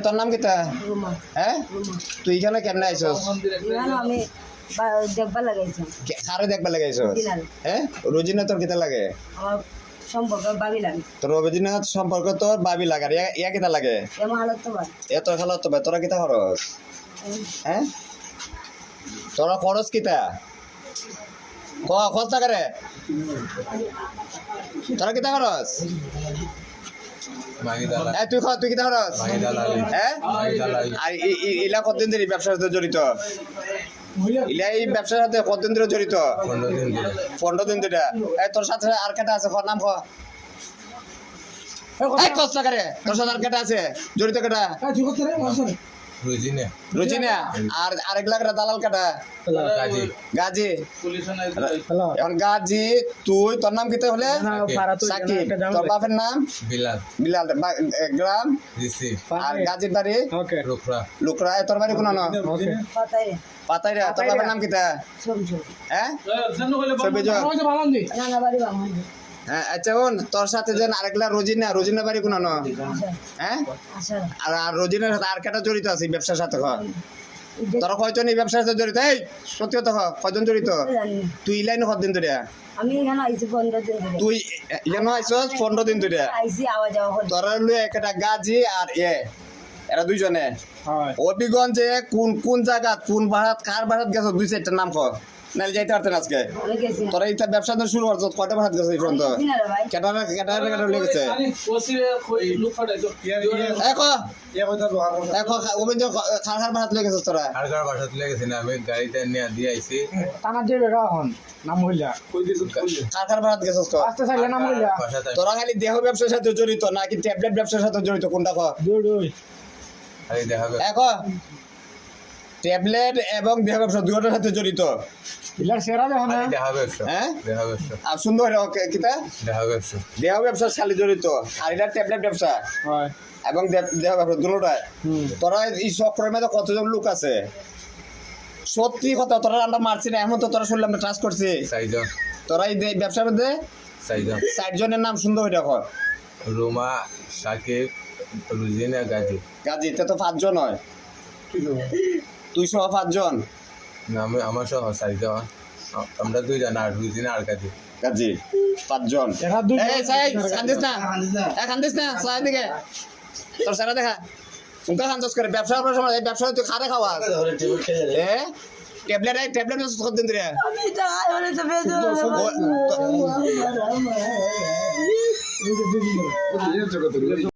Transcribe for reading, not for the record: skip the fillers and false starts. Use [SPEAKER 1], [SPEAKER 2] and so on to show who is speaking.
[SPEAKER 1] তোর নাম কিতা? হ্যাঁ, তুই এখানে কেমনে আইছস?
[SPEAKER 2] আমি দেখবার লাগাইছি।
[SPEAKER 1] কারে দেখবার লাগাইছস? হ্যাঁ, রোজিনা তোর কিতা লাগে?
[SPEAKER 2] আমার সম্পর্ক ভাবি লাগে।
[SPEAKER 1] তোর রোজিনা সম্পর্ক তোর ভাবি লাগার ইয়া কিতা লাগে?
[SPEAKER 2] এমন হালত তো ভাই।
[SPEAKER 1] এত খেলা তো ভাই, তোরা কিতা খরচ? হ্যাঁ, তোরা খরচ কিতা? খরচ টাকা রে, তোরা কিতা খরচ? তুই কিতা খরচ? হ্যাঁ, আর ইলা কতদিন ধরে ব্যবসার সাথে জড়িত? ইলা এই ব্যবসার সাথে কতদিন ধরে জড়িত? 15 দিন ধরে। তোর সাথে আর কেটা আছে? নাম ক। খরচ টাকা রে, তোর সাথে আর কেটা আছে জড়িত? কেটা? রুজিনা। আর আরেক লাখ দালাল কাটা? গাজী। এখন গাজী, তুই তোর নাম কিতা হলে? সাকিব। তোর বাপের নাম? বিলাল। গ্রাম? আর গাজীর বাড়ি? লুকরা। তোর বাড়ি কোন? পাতাইরা। তোর বাপের নাম কিতা? হ্যাঁ, হ্যাঁ। আচ্ছা বোন, তোর সাথে যেন আরেকলা রোজিনা বাড়ি কোন? হ্যাঁ, আর রোজিনার সাথে আর কেটা জড়িত আছে ব্যবসার সাথে? তোরা কয়জন এই ব্যবসার সাথে জড়িত? এই সত্যি কথা, কয়জন জড়িত? তুই ইলাইন কতদিন ধরে?
[SPEAKER 2] আমি এখানে আইছি 15 দিন ধরে।
[SPEAKER 1] তুই এখানে আইছস 15 দিন ধরে?
[SPEAKER 2] আইছি আওয়া যাওয়া করে।
[SPEAKER 1] তোরা লুই একটা গাজী আর এরা দুইজনে অবিগঞ্জে কোন জায়গা কোন ভাড়াত কার ভাড়াত গেছ? 2-4টা নাম কর, নাইলে যাইতে পারতেন আজকে। তোরা এটা ব্যবসা শুরু করছ, কয়টা ভাড়াত গেছে এই পর্যন্ত? কেটা লেগেছে? খার ভাড়াত লেগেছে তোরা?
[SPEAKER 3] আমি গাড়িটা নিয়ে দিয়ে আইছি।
[SPEAKER 1] কার ভাড়াত গেছিস? তোরা খালি দেহ ব্যবসার সাথে জড়িত নাকি ট্যাবলেট ব্যবসার সাথে জড়িত? কোনটা কর? ট্যাবলেট এবং দেহ ব্যবসা দুটোর সাথে জড়িত। আর সুন্দর কিতা দেহ ব্যবসা খালি জড়িত, আর এটা ট্যাবলেট ব্যবসা এবং দেহ ব্যবসা দুটোটাই। তোরা এই চক্রের মধ্যে কতজন লোক আছে? সত্যি কথা, তোরা আমরা মারছি না এমন তো তোরা শুনলাম, আমরা ট্রাস্ট করছি। তোরা এই ব্যবসার মধ্যে 4 জনের নাম সুন্দর হয়ে দেখো।
[SPEAKER 3] রুমা, সাকিব, রুজিনা, গাজী।
[SPEAKER 1] তো 5 জন হয়, তুই সহ 5 জন।
[SPEAKER 3] আমার সহ 4 জন, আমরা 2 জন, আর রুজিনা আর গাজী
[SPEAKER 1] 5 জন। খান্দিস না দিকে তোর সারা দেখা উনকা খান্দস করে ব্যবসা করার সময় ব্যবসা তুই খারে খাওয়া ট্যাবলেট কত দিন ধরে?
[SPEAKER 2] আমি টাকা বলে তো বেজো।